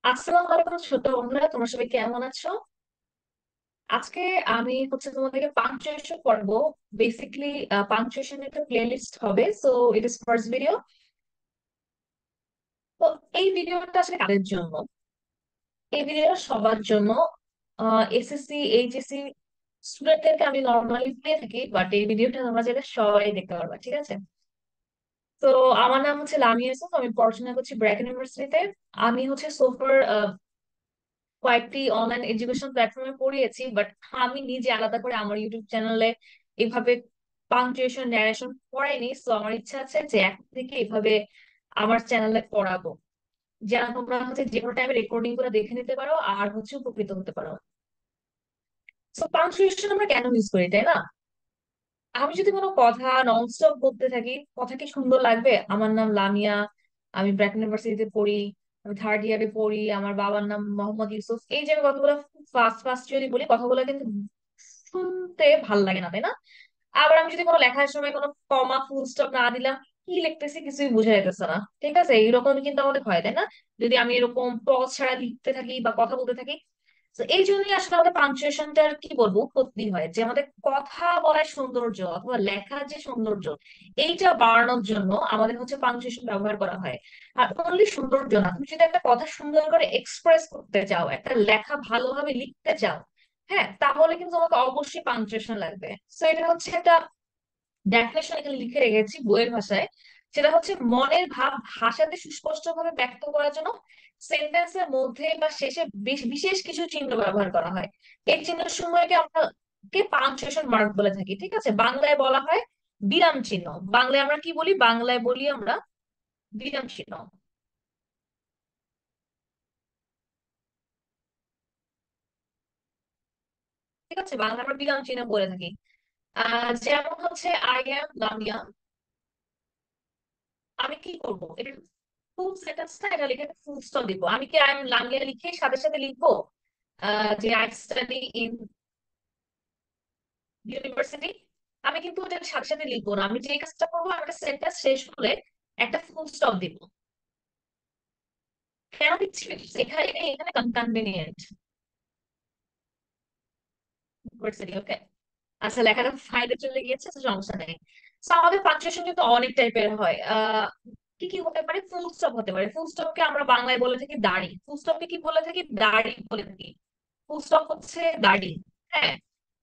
আসসালামু আলাইকুম ছোট বন্ধুরা, তোমরা সবাই কেমন আছো? আজকে আমি তোমাদেরকে পাংচুয়েশন পড়বো। বেসিক্যালি পাংচুয়েশন একটা প্লেলিস্ট হবে, so it is first video. তো এই ভিডিওটা আসলে কাদের জন্য? এই ভিডিওটা সবার জন্য। এসএসসি এইচএসসি স্টুডেন্টদেরকে আমি নর্মালি দিয়ে থাকি, বাট এই ভিডিওটা তোমরা যেটা সবাই দেখতে পারবা, ঠিক আছে? তো আমার নাম হচ্ছে লামিয়া ইউসুফ, আমি পড়াশোনা করছি ব্র্যাক ইউনিভার্সিটিতে। আমি সোফার কয়েকটি অনলাইন এডুকেশন প্ল্যাটফর্মে পড়িয়েছি, বাট আমি নিজে আলাদা করে আমার ইউটিউব চ্যানেলে এভাবে পাংচুয়েশন ন্যারেশন পড়াইনি। তো আমার ইচ্ছা আছে যে এখন থেকে এভাবে আমার চ্যানেলে পড়াবো, যেন তোমরা যে কোনো টাইমে রেকর্ডিং করে দেখে নিতে পারো আর উপকৃত হতে পারো। তো পাংচুয়েশন আমরা কেন ইউজ করি, তাই না? আমি যদি কোনো কথা ননস্টপ বলতে থাকি, কথা কি সুন্দর লাগবে? আমার নাম লামিয়া, আমি ব্র্যাক ইউনিভার্সিটিতে পড়ি, আমি থার্ড ইয়ারে পড়ি, আমার বাবার নাম মোহাম্মদ ইউসুফ। এই যে আমি কথাগুলো ফাস্ট ফাস্ট যদি বলি, কথাগুলো কিন্তু শুনতে ভাল লাগে না, তাই না? আবার আমি যদি কোনো লেখার সময় কোনো কমা ফুল স্টপ না দিলাম, কি লিখতেছি কিছুই বোঝা যাইতেছে না, ঠিক আছে? এইরকমই কিন্তু আমাদের হয়, তাই না? যদি আমি এরকম পজ ছাড়া লিখতে থাকি বা কথা বলতে থাকি। তো এই জন্যই আসলে আমাদের পাংচুয়েশনটার কি বলবো উৎপত্তি হয়, যে আমাদের কথা বলার সৌন্দর্য অথবা লেখার যে সৌন্দর্য, এইটা বাড়ানোর জন্য আমাদের পাংচুয়েশন ব্যবহার করা হয়। আর অনলি সৌন্দর্য না, তুমি যদি একটা কথা সুন্দর করে এক্সপ্রেস করতে চাও, একটা লেখা ভালোভাবে লিখতে চাও, হ্যাঁ, তাহলে কিন্তু তোমাকে অবশ্যই পাংচুয়েশন লাগবে। তো এটা একটা ডেফিনেশন এখানে লিখে রেখেছি বইয়ের ভাষায়। সেটা মনের ভাব ভাষাতে সুস্পষ্ট ভাবে ব্যক্ত করার জন্য সেন্টেন্সের মধ্যে বা শেষে বিশেষ কিছু চিহ্ন ব্যবহার করা হয়। এই চিহ্ন সমূহকে আমরা পাংচুয়েশন মার্ক বলে থাকি, ঠিক আছে? বাংলায় বলা হয় বিরাম চিহ্ন। বাংলায় আমরা কি বলি? বাংলায় বলি আমরা বিরাম চিহ্ন। ঠিক আছে, বাংলায় আমরা বিরাম চিহ্ন বলে থাকি। যেমন আই এম লামিয়া। আমি কি করবো? এটা ফুল সেন্টেন্স না, এটা লিখে ফুল স্টপ দিব। আমি কি আই এম লামিয়া লিখে সাথে সাথে লিখবো যে আই স্টাডি ইন ইউনিভার্সিটি? আমি কিন্তু ওটার সাথে সাথে লিখবো না। আমি যে কাজটা করবো, আমি একটা সেন্টেন্স শেষ হলে একটা ফুল স্টপ দিব। কেন দিচ্ছি? এখানে এখানে কনভেনিয়েন্ট ইউনিভার্সিটি, ওকে। আচ্ছা, লেখাটা ফাইলে চলে গিয়েছে, তো সমস্যা নেই। তো আমাদের পাংচুয়েশন কিন্তু অনেক টাইপের হয়। কি কি হতে পারে? ফুল স্টপ হতে পারে। ফুল স্টপকে আমরা বাংলায় বলে থাকি দাড়ি। ফুল স্টপকে কি বলে থাকি? দাড়ি বলে থাকি। ফুল স্টপ দাড়ি। হ্যাঁ।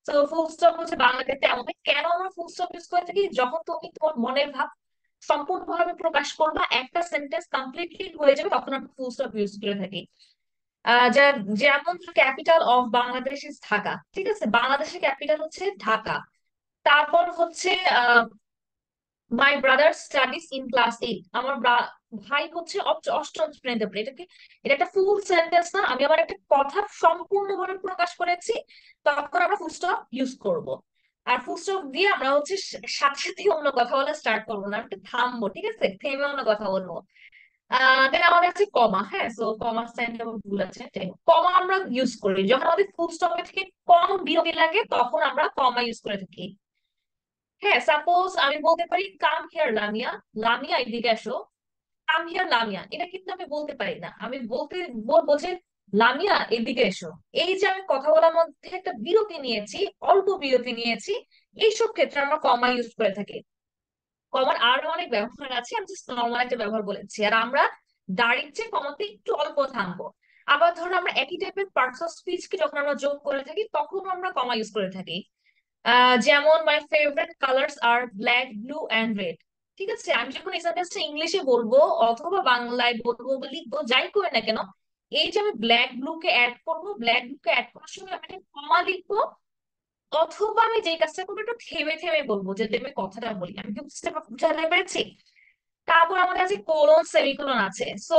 তো ফুল স্টপ বাংলাতে তেমন। কেন আমরা ফুল স্টপ ইউজ করে থাকি? যখন তুমি তোমার মনের ভাব সম্পূর্ণভাবে প্রকাশ করবা, একটা সেন্টেন্স কমপ্লিটলি হয়ে যাবে, তখন আমরা ফুল স্টপ ইউজ করে থাকি। যেমন capital of Bangladesh is Dhaka, ঠিক আছে? বাংলাদেশের ক্যাপিটাল ঢাকা। তারপর my brother studies in class 8। আমার ভাই অষ্টম শ্রেণীতে পড়ে। এটা একটা ফুল সেন্টেন্স না? আমি আমার একটা কথা সম্পূর্ণভাবে প্রকাশ করেছি, তখন আমরা ফুল স্টপ ইউজ করব। আর ফুল স্টপ দিয়ে আমরা সাথে সাথে অন্য কথা বলা স্টার্ট করবো না, আমরা একটু থামবো, ঠিক আছে? থেমে অন্য কথা বলবো। দেন আমাদের কমা। হ্যাঁ, সো কমা সাইন ভুল আছে। কমা আমরা ইউজ করি যখন আমাদের ফুল স্টপের থেকে কম বিরতি লাগে, তখন আমরা কমা ইউজ করে থাকি। হ্যাঁ, সাপোজ আমি বলতে পারি কাম হিয়ার লামিয়া। লামিয়া, এদিকে আসো। কাম হিয়ার লামিয়া, এটা কিন্তু আমি বলতে পারি না। আমি বলবো যে লামিয়া, এদিকে এসো। এই যে আমি কথা বলার মধ্যে একটা বিরতি নিয়েছি, অল্প বিরতি নিয়েছি, এইসব ক্ষেত্রে আমরা কমা ইউজ করে থাকি। কমার আরো অনেক ব্যবহার আছে, আমি জাস্ট নর্মাল একটা ব্যবহার বলেছি। আর আমরা দাঁড়িয়ে চেয়ে কমাতে একটু অল্প থামবো। আবার ধরো আমরা একই টাইপের পার্টস অফ স্পিচ কে যখন আমরা যোগ করে থাকি, তখন আমরা কমা ইউজ করে থাকি। যেমন my favourite colours are black, blue and red. ঠিক আছে, আমি যখন এই সেন্টেন্সটা ইংলিশে বলবো অথবা বাংলায় বলবো বা লিখবো, যাই করি না কেন, এই যে আমি ব্ল্যাক ব্লু কে অ্যাড করবো, ব্ল্যাক ব্লু কে অ্যাড করার সময় আমি একটা কমা লিখবো। অথবা আমি যে কাজটা করবো, একটু থেমে থেমে বলবো, যাতে আমি কথাটা বলি। আমি কি বুঝতে পেরেছি? তারপর আমাদের কাছে কোলন সেমিকোলন আছে। সো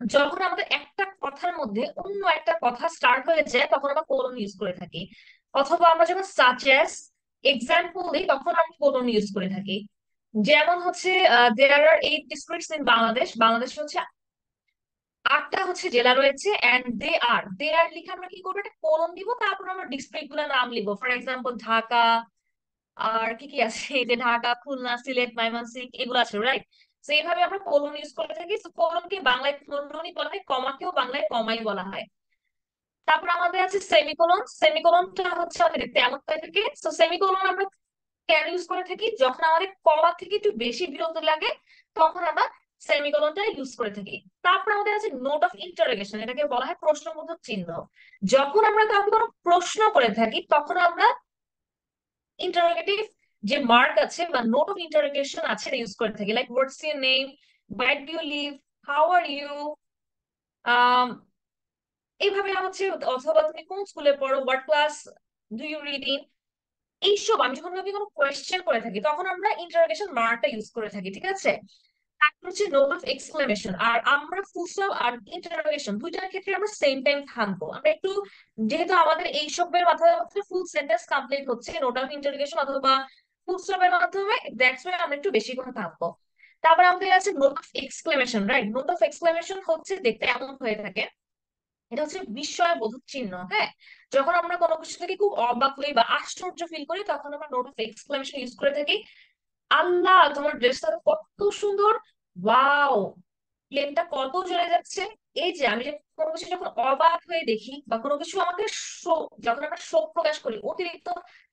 যখন আমাদের একটা কথার মধ্যে অন্য একটা কথা স্টার্ট হয়ে যায়, তখন আমরা কোলন ইউজ করে থাকি। অথবা আমরা যখন সাচ অ্যাজ এক্সাম্পল দিই, তখন আমরা কোলন ইউজ করে থাকি। যেমন দেয়ার আর 8 ডিস্ট্রিক্টস ইন বাংলাদেশ। বাংলাদেশ 8টা জেলা রয়েছে, এন্ড দে আর লিখে আমরা কি করবো? একটা কোলন দিব, তারপর আমরা ডিস্ট্রিক্ট গুলোর নাম লিখবো। ফর এক্সাম্পল ঢাকা, আর কি কি আছে, এই যে ঢাকা, খুলনা, সিলেট, ময়মনসিংহ, এগুলো আছে, রাইট? তো এইভাবে আমরা কোলন ইউজ করে থাকি। তো কোলনকে বাংলায় কোলনই বলা হয়, কমাকেও বাংলায় কমাই বলা হয়। তারপর আমাদের আছে সেমিকোলন। সেমিকোলনটা হচ্ছে আমাদের দেখতে এমন হয়ে থাকে। তো সেমিকোলন আমরা কেন ইউজ করে থাকি? যখন আমাদের কমা থেকে একটু বেশি বিরতি লাগে, তখন আমরা সেমিকোলনটা ইউজ করে থাকি। তারপর আমাদের আছে নোট অফ ইন্টারোগেশন, এটাকে বলা হয় প্রশ্নবোধক চিহ্ন। যখন আমরা কাউকে কোনো প্রশ্ন করে থাকি, তখন আমরা ইন্টারোগেটিভ যে মার্ক আছে বা নোট অফ ইন্টারোগেশন আছে, এটা ইউজ করে থাকি। Like what's your name, where do you live, how are you, এইভাবে হচ্ছে। অথবা তুমি কোন স্কুলে পড়ো, what class do you read in. এইসব আমি যখন কাউকে কোনো কোয়েশ্চেন করে থাকি, তখন আমরা ইন্টারোগেশন মার্কটা ইউজ করে থাকি, ঠিক আছে? তারপর হচ্ছে নোট অফ এক্সক্লেমেশন। আর আমরা ফুল স্টপ আর ইন্টারোগেশন দুইটার ক্ষেত্রে আমরা সেম টাইম থামবো। আমরা একটু, যেহেতু আমাদের এইসবের মাধ্যমে ফুল সেন্টেন্স কমপ্লিট হচ্ছে নোট অফ ইন্টারোগেশন অথবা ফুল স্টপের মাধ্যমে, দ্যাটস ওয়াই আমরা একটু বেশি করে থামবো। তারপর আমাদের আছে note of exclamation, right? Note of exclamation হচ্ছে দেখতে এমন হয়ে থাকে, এটা হচ্ছে বিস্ময়বোধক চিহ্ন, হ্যাঁ। যখন আমরা কোনো কিছু থেকে খুব অবাক হই বা আশ্চর্য ফিল করি, তখন আমরা নোট অফ এক্সক্লেমেশন ইউজ করে থাকি। আল্লাহ, তোমার ড্রেসটা কত সুন্দর! ওয়াও, প্লেনটা কত জোরে যাচ্ছে! এই যে আমি যে কোনো কিছু যখন অবাক হয়ে দেখি বা কোনো কিছু আমাকে যখন আমরা শোক প্রকাশ করি, অতিরিক্ত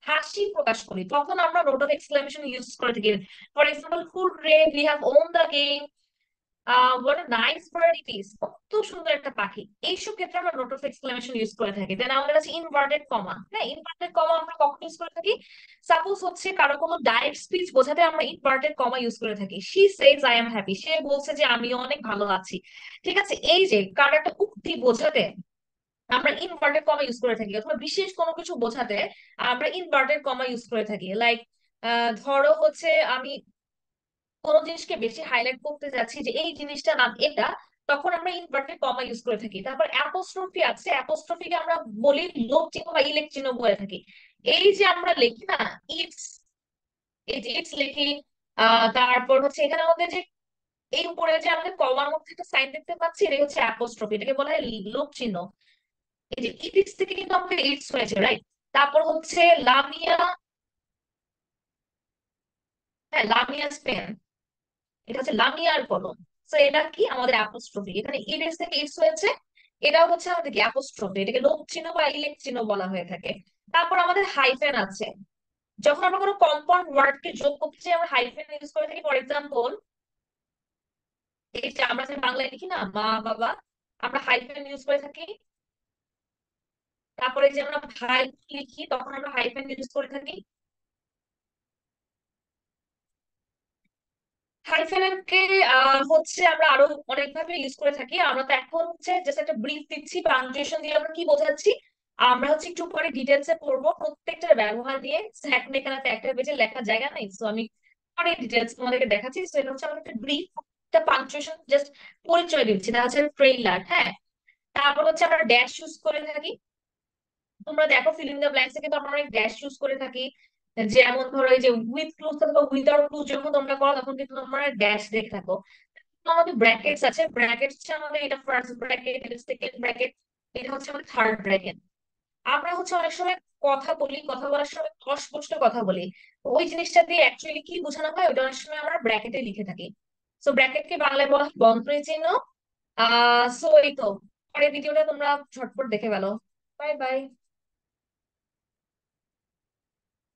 হাসি প্রকাশ করি, তখন আমরা নোট অফ এক্সক্লেমেশন ইউজ করে থাকি। For example, hurray, we have won the game, what a nice bird it is, কত সুন্দর একটা পাখি। এইসব ক্ষেত্রে আমরা নোট অফ এক্সক্লেমেশন ইউজ করে থাকি। দেন আমাদের কাছে ইনভার্টেড কমা, হ্যাঁ, ইনভার্টেড কমা আমরা কখন ইউজ করে থাকি? সাপোজ হচ্ছে কারো কোনো ডাইরেক্ট স্পিচ বোঝাতে আমরা ইনভার্টেড কমা ইউজ করে থাকি। She says I am happy, সে বলছে যে আমি অনেক ভালো আছি, ঠিক আছে? এই যে কারো একটা উক্তি বোঝাতে আমরা ইনভার্টেড কমা ইউজ করে থাকি, অথবা বিশেষ কোনো কিছু বোঝাতে আমরা ইনভার্টেড কমা ইউজ করে থাকি। লাইক ধরো হচ্ছে আমি কোনো জিনিসকে বেশি হাইলাইট করতে যাচ্ছি যে এই জিনিসটার নাম এটা, তখন আমরা ইনভার্টেড কমা ইউজ করে থাকি। তারপর অ্যাপোস্ট্রফি আছে, অ্যাপোস্ট্রফিকে আমরা বলি লোভ চিহ্ন বা ইলেক চিহ্ন বলে থাকি। এই যে আমরা লিখি না ইটস, এই যে ইটস লিখি, তারপর হচ্ছে এখানে আমাদের যে এই উপরে যে আমাদের কমার মধ্যে একটা সাইন দেখতে পাচ্ছি, এটা হচ্ছে অ্যাপোস্ট্রফি, এটাকে বলা হয় লোভ চিহ্ন। এই যে ইটস থেকে কিন্তু আমাদের ইটস হয়েছে, রাইট? তারপর হচ্ছে লামিয়া, হ্যাঁ, লামিয়া স্পেন, এটা হচ্ছে লামিয়ার কলম। তো এটা কি আমাদের অ্যাপোস্ট্রফি, এখানে ইডেক্স থেকে ইটস হয়েছে, এটাও হচ্ছে আমাদের কি অ্যাপোস্ট্রফি, এটাকে লোপ চিহ্ন বা ইলেক চিহ্ন বলা হয়ে থাকে। তারপর আমাদের হাইফেন আছে, যখন আমরা কোনো কম্পাউন্ড ওয়ার্ড কে যোগ করতে চাই আমরা হাইফেন ইউজ করে থাকি। ফর এক্সাম্পল, এই যে আমরা যে বাংলায় লিখি না মা বাবা, আমরা হাইফেন ইউজ করে থাকি। তারপরে যে আমরা ভাই লিখি, তখন আমরা হাইফেন ইউজ করে থাকি। হাইফেনকে হচ্ছে আমরা আরো অনেক ভাবে ইউজ করে থাকি। আমরা তো এখন হচ্ছে জাস্ট একটা ব্রিফ দিচ্ছি, পাঞ্চুয়েশন দিয়ে আমরা কি বোঝাচ্ছি। আমরা হচ্ছে একটু পরে ডিটেলসে পড়বো প্রত্যেকটার ব্যবহার দিয়ে। So, এখন এখানে তো একটা পেজে লেখার জায়গা নেই, তো আমি পরে ডিটেলস তোমাদেরকে দেখাচ্ছি। তো এটা হচ্ছে আমাদের একটা ব্রিফ, একটা পাঞ্চুয়েশন জাস্ট পরিচয় দিচ্ছি, এটা হচ্ছে ট্রেইলার, হ্যাঁ। তারপর হচ্ছে আমরা ড্যাশ ইউজ করে থাকি। তোমরা দেখো ফিল ইন দ্য ব্ল্যাঙ্কসে কিন্তু আমরা অনেক ড্যাশ ইউজ করে থাকি। যেমন ধরো এই যে উইথ ক্লুজ অথবা উইদাউট ক্লুজ যখন তোমরা করো, তখন কিন্তু তোমরা ড্যাশ দেখে থাকো। আমাদের ব্র্যাকেটস আছে, ব্র্যাকেটস হচ্ছে আমাদের এটা ফার্স্ট ব্র্যাকেট, এটা সেকেন্ড ব্র্যাকেট, এটা হচ্ছে আমাদের থার্ড ব্র্যাকেট। আমরা হচ্ছে অনেক সময় কথা বলি, কথা বলার সময় অস্পষ্ট কথা বলি, ওই জিনিসটা দিয়ে অ্যাকচুয়ালি কি বোঝানো হয় ওটা অনেক সময় আমরা ব্র্যাকেটে লিখে থাকি। সো ব্র্যাকেটকে বাংলায় বলা হয় বন্ধনী চিহ্ন। সো এই তো, পরের ভিডিওটা তোমরা ঝটপট দেখে ফেলো। Bye bye.